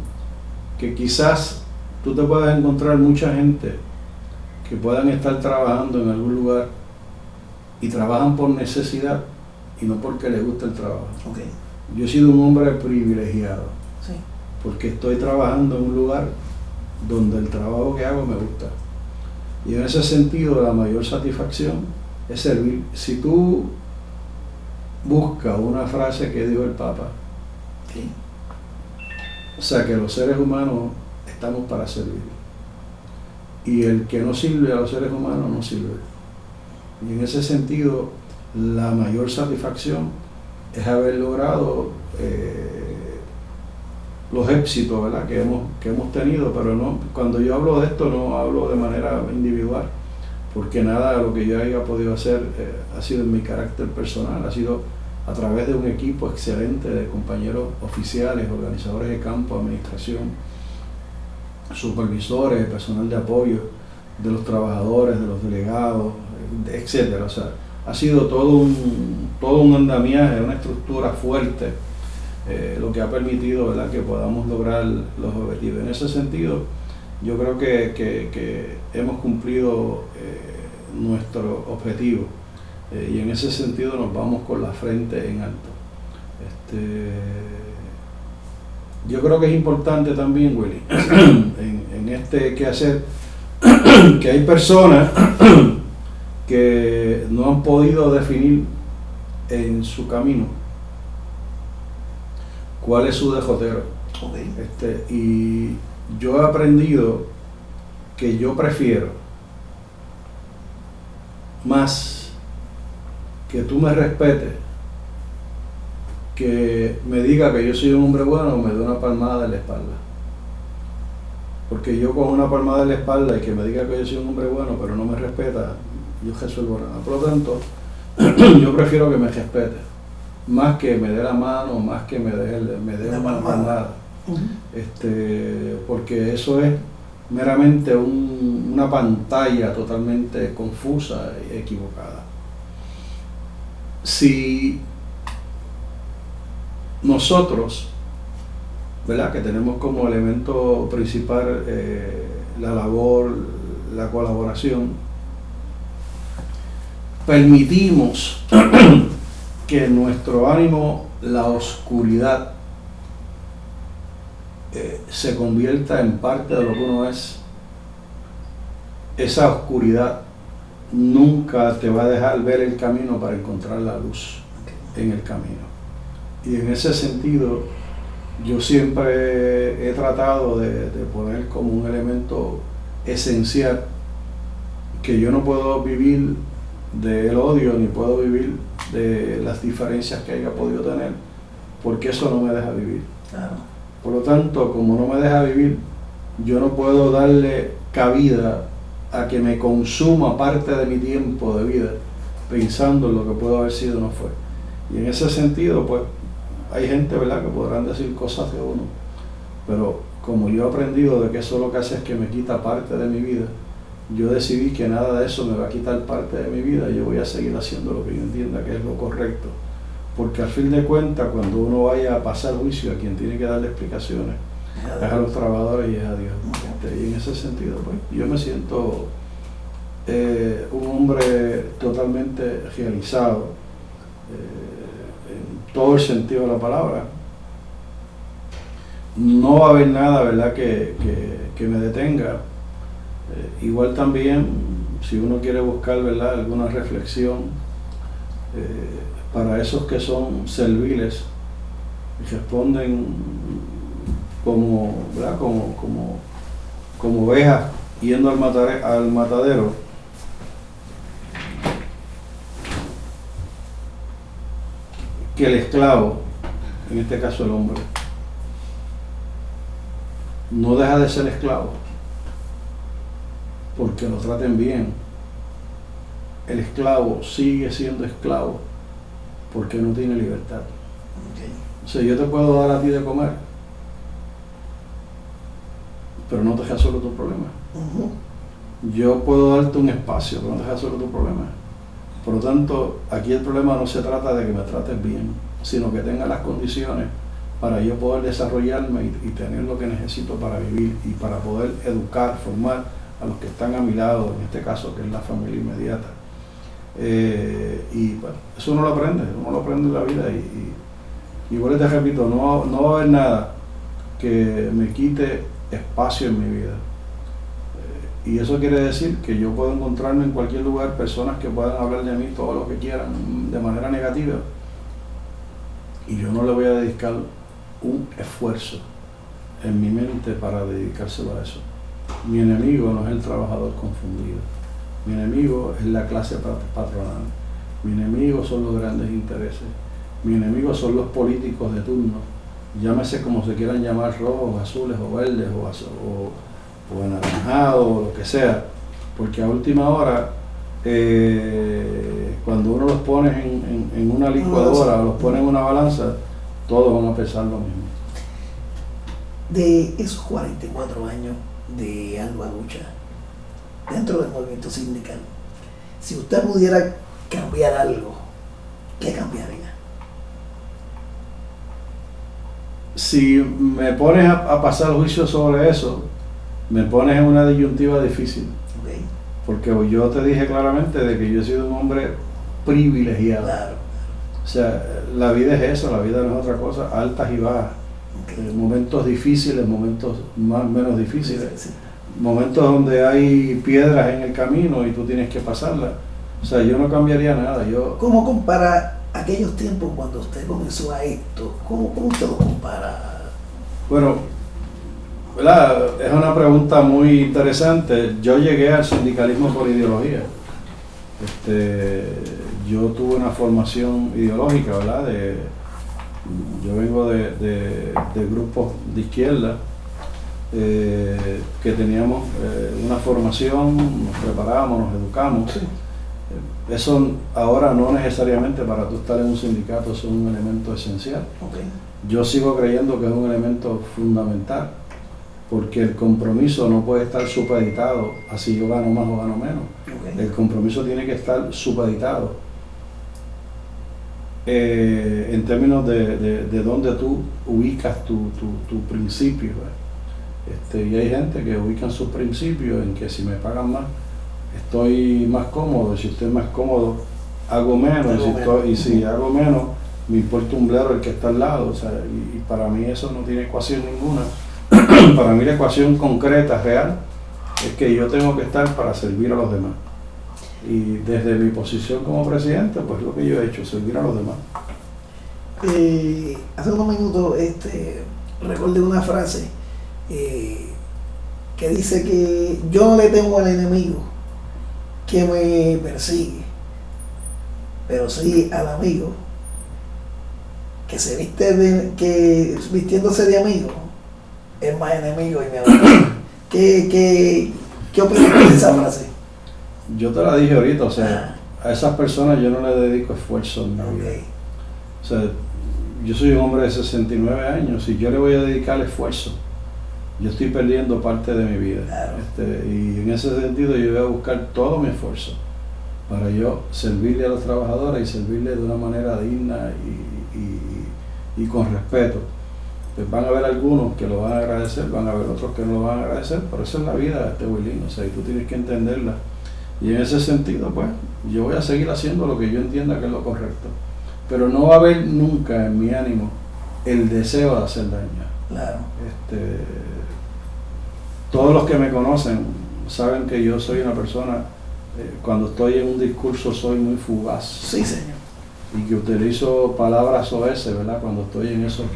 que quizás tú te puedas encontrar mucha gente que puedan estar trabajando en algún lugar y trabajan por necesidad y no porque les gusta el trabajo. Okay. Yo he sido un hombre privilegiado, sí, porque estoy trabajando en un lugar donde el trabajo que hago me gusta. Y en ese sentido la mayor satisfacción es servir. Si tú buscas una frase que dijo el Papa, sí, o sea, que los seres humanos estamos para servir, y el que no sirve a los seres humanos no sirve. Y en ese sentido la mayor satisfacción es haber logrado los éxitos, ¿verdad?, que hemos tenido, pero no, cuando yo hablo de esto no hablo de manera individual, porque nada de lo que yo haya podido hacer ha sido en mi carácter personal, ha sido a través de un equipo excelente de compañeros oficiales, organizadores de campo, administración, supervisores, personal de apoyo, de los trabajadores, de los delegados, etcétera. O sea, ha sido todo un andamiaje, una estructura fuerte, lo que ha permitido, ¿verdad?, que podamos lograr los objetivos. En ese sentido, yo creo que hemos cumplido nuestro objetivo, y en ese sentido nos vamos con la frente en alto. Yo creo que es importante también, Willy, en este quehacer, que hay personas que no han podido definir en su camino cuál es su derrotero. Okay. Y yo he aprendido que yo prefiero más que tú me respetes, que me diga que yo soy un hombre bueno o me dé una palmada en la espalda. Porque yo con una palmada en la espalda y que me diga que yo soy un hombre bueno pero no me respeta, yo resuelvo nada. Por lo tanto, yo prefiero que me respete, más que me dé la mano, más que me dé una palmada. Porque eso es meramente una pantalla totalmente confusa y equivocada. Si nosotros, ¿verdad?, que tenemos como elemento principal la labor, la colaboración, permitimos que nuestro ánimo, la oscuridad, se convierta en parte de lo que uno es, esa oscuridad nunca te va a dejar ver el camino para encontrar la luz en el camino. Y en ese sentido, yo siempre he tratado de poner como un elemento esencial que yo no puedo vivir del odio ni puedo vivir de las diferencias que haya podido tener, porque eso no me deja vivir. Claro. Por lo tanto, como no me deja vivir, yo no puedo darle cabida a que me consuma parte de mi tiempo de vida pensando en lo que pudo haber sido o no fue. Y en ese sentido, pues, hay gente, ¿verdad?, que podrán decir cosas de uno, pero como yo he aprendido de que eso lo que hace es que me quita parte de mi vida, yo decidí que nada de eso me va a quitar parte de mi vida. Yo voy a seguir haciendo lo que yo entienda que es lo correcto, porque al fin de cuentas, cuando uno vaya a pasar juicio, a quien tiene que darle explicaciones es a los trabajadores y es a Dios. Y en ese sentido, pues, yo me siento un hombre totalmente realizado, en todo el sentido de la palabra. No va a haber nada, ¿verdad?, que me detenga. Igual también, si uno quiere buscar, ¿verdad?, alguna reflexión, para esos que son serviles y responden como, ¿verdad?, como ovejas yendo al matadero, que el esclavo, en este caso el hombre, no deja de ser esclavo porque lo traten bien. El esclavo sigue siendo esclavo porque no tiene libertad. O sea, yo te puedo dar a ti de comer, pero no te resuelvo tu problema. Yo puedo darte un espacio, pero no te resuelvo tu problema. Por lo tanto, aquí el problema no se trata de que me trates bien, sino que tenga las condiciones para yo poder desarrollarme y tener lo que necesito para vivir y para poder educar, formar a los que están a mi lado, en este caso que es la familia inmediata. Y bueno, eso uno lo aprende en la vida y igual te repito, no va a haber nada que me quite espacio en mi vida. Y eso quiere decir que yo puedo encontrarme en cualquier lugar personas que puedan hablar de mí todo lo que quieran de manera negativa y yo no le voy a dedicar un esfuerzo en mi mente para dedicárselo a eso. Mi enemigo no es el trabajador confundido, mi enemigo es la clase patronal, mi enemigo son los grandes intereses, mi enemigo son los políticos de turno, llámese como se quieran llamar, rojos, azules o verdes o anaranjado o lo que sea, porque a última hora cuando uno los pone en una licuadora o los pone en una balanza, todos van a pesar lo mismo. De esos 44 años de ardua lucha dentro del movimiento sindical, si usted pudiera cambiar algo, ¿qué cambiaría? Si me pones a pasar juicio sobre eso, me pones en una disyuntiva difícil. Okay. Porque yo te dije claramente de que yo he sido un hombre privilegiado. Claro. O sea, la vida es eso, la vida no es otra cosa, altas y bajas. Okay. Momentos difíciles, momentos más menos difíciles. Sí. Momentos donde hay piedras en el camino y tú tienes que pasarlas. O sea, yo no cambiaría nada. ¿Cómo compara aquellos tiempos cuando usted comenzó a esto? ¿Cómo usted lo compara? Bueno, ¿verdad? Es una pregunta muy interesante. Yo llegué al sindicalismo por ideología. Yo tuve una formación ideológica, ¿verdad? Yo vengo de grupos de izquierda que teníamos una formación, nos preparábamos, nos educamos. Sí. Eso ahora no necesariamente para tú estar en un sindicato es un elemento esencial. Okay. Yo sigo creyendo que es un elemento fundamental, porque el compromiso no puede estar supeditado a si yo gano más o gano menos. Okay. El compromiso tiene que estar supeditado en términos de dónde tú ubicas tu principio. Y hay gente que ubican sus principios en que si me pagan más, estoy más cómodo. Si estoy más cómodo, hago menos. Y si hago menos, me importa un bledo el que está al lado. O sea, y para mí eso no tiene ecuación ninguna. Para mí la ecuación concreta, real, es que yo tengo que estar para servir a los demás. Y desde mi posición como presidente, pues lo que yo he hecho, servir a los demás. Hace unos minutos recordé una frase que dice que yo no le temo al enemigo que me persigue, pero sí al amigo que se viste que vistiéndose de amigo es más enemigo y me abraza. ¿Qué opinas de esa frase? Yo te la dije ahorita, o sea, a esas personas yo no les dedico esfuerzo en mi vida. O sea, yo soy un hombre de 69 años y yo le voy a dedicar esfuerzo. Yo estoy perdiendo parte de mi vida. Claro. Y en ese sentido yo voy a buscar todo mi esfuerzo para yo servirle a los trabajadores y servirle de una manera digna y con respeto. Pues van a haber algunos que lo van a agradecer, van a haber otros que no lo van a agradecer, pero eso es la vida, Wilín, o sea, y tú tienes que entenderla. Y en ese sentido, pues, yo voy a seguir haciendo lo que yo entienda que es lo correcto. Pero no va a haber nunca en mi ánimo el deseo de hacer daño. Claro. Todos los que me conocen saben que yo soy una persona, cuando estoy en un discurso soy muy fugaz. Sí, señor. Y que utilizo palabras soeces, ¿verdad? Cuando estoy en esos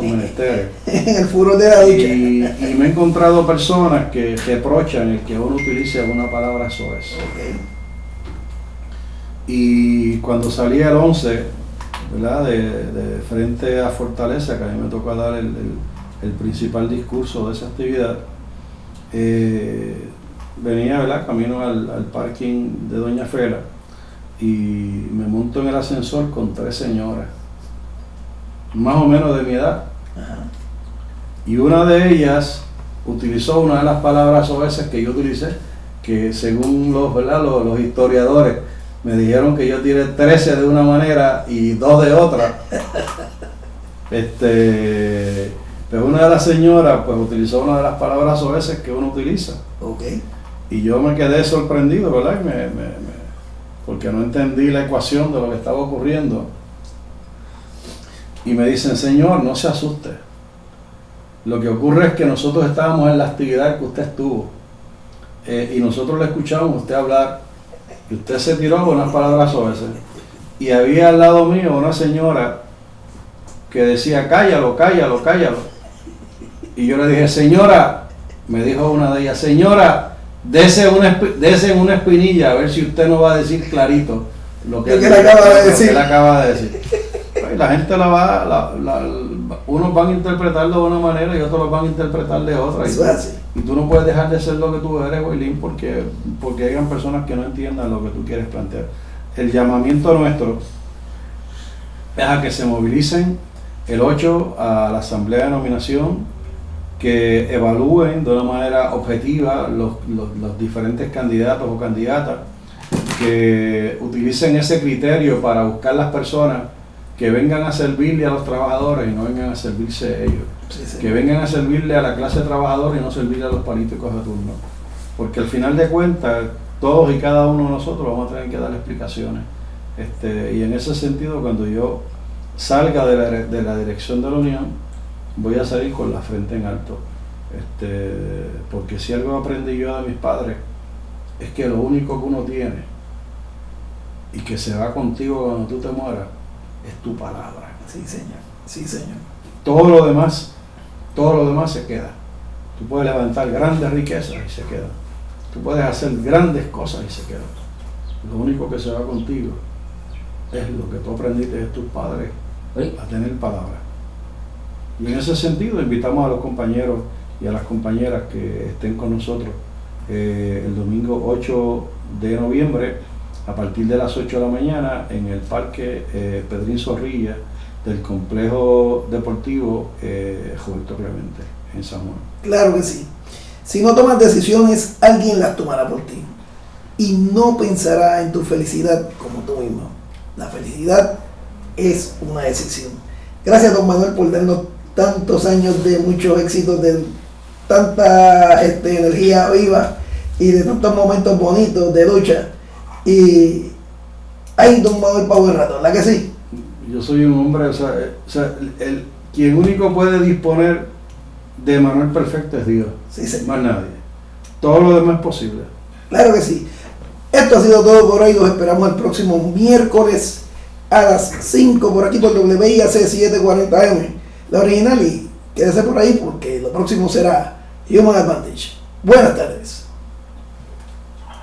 menesteres. En el furor de la ducha. Y me he encontrado personas que reprochan el que uno utilice una palabra soez. Okay. Y cuando salí el 11, ¿verdad? De frente a Fortaleza, que a mí me tocó dar el principal discurso de esa actividad, venía, ¿verdad? Camino al parking de Doña Fela y me monto en el ascensor con 3 señoras, más o menos de mi edad. Ajá. Y una de ellas utilizó una de las palabras soeces que yo utilicé, que según los historiadores me dijeron que yo tiré 13 de una manera y 2 de otra. Pero una de las señoras pues utilizó una de las palabras soeces que uno utiliza. Okay. Y yo me quedé sorprendido, ¿verdad? Porque no entendí la ecuación de lo que estaba ocurriendo. Y me dicen, señor, no se asuste. Lo que ocurre es que nosotros estábamos en la actividad que usted estuvo. Y nosotros le escuchamos a usted hablar. Y usted se tiró con unas palabras soeces. Y había al lado mío una señora que decía, cállalo, cállalo, cállalo. Y yo le dije, señora, me dijo una de ellas, señora, dese una espinilla a ver si usted no va a decir clarito lo que le acaba de decir. Él acaba de decir. Y la gente unos van a interpretarlo de una manera y otros lo van a interpretar de otra. Eso es así. Y tú no puedes dejar de ser lo que tú eres, Wilín, porque hayan personas que no entiendan lo que tú quieres plantear. El llamamiento nuestro es a que se movilicen el 8 a la asamblea de nominación, que evalúen de una manera objetiva los diferentes candidatos o candidatas, que utilicen ese criterio para buscar las personas que vengan a servirle a los trabajadores y no vengan a servirse a ellos. Sí. Que vengan a servirle a la clase trabajadora y no servirle a los políticos de turno. Porque al final de cuentas, todos y cada uno de nosotros vamos a tener que dar explicaciones. Y en ese sentido, cuando yo salga de la dirección de la Unión, voy a salir con la frente en alto. Porque si algo aprendí yo de mis padres, es que lo único que uno tiene y que se va contigo cuando tú te mueras, es tu palabra. Sí, señor. Sí, señor. Todo lo demás se queda. Tú puedes levantar grandes riquezas y se quedan. Tú puedes hacer grandes cosas y se quedan. Lo único que se va contigo es lo que tú aprendiste de tus padres, a tener palabra. Y en ese sentido invitamos a los compañeros y a las compañeras que estén con nosotros el domingo 8 de noviembre a partir de las 8 de la mañana en el Parque Pedrín Zorrilla del Complejo Deportivo Roberto Clemente en San Juan. Claro que sí. Si no tomas decisiones, alguien las tomará por ti. Y no pensará en tu felicidad como tú mismo. La felicidad es una decisión. Gracias, don Manuel, por darnos tantos años de muchos éxitos, de tanta energía viva y de tantos momentos bonitos de lucha. Y ahí don Manuel Power Rato, ¿verdad que sí? Yo soy un hombre, quien único puede disponer de Manuel perfecto es Dios, sí, señor. Más nadie. Todo lo demás es posible. Claro que sí. Esto ha sido todo por hoy. Los esperamos el próximo miércoles a las 5 por aquí por WIAC 740M, la original, y quédese por ahí porque lo próximo será Human Advantage. Buenas tardes.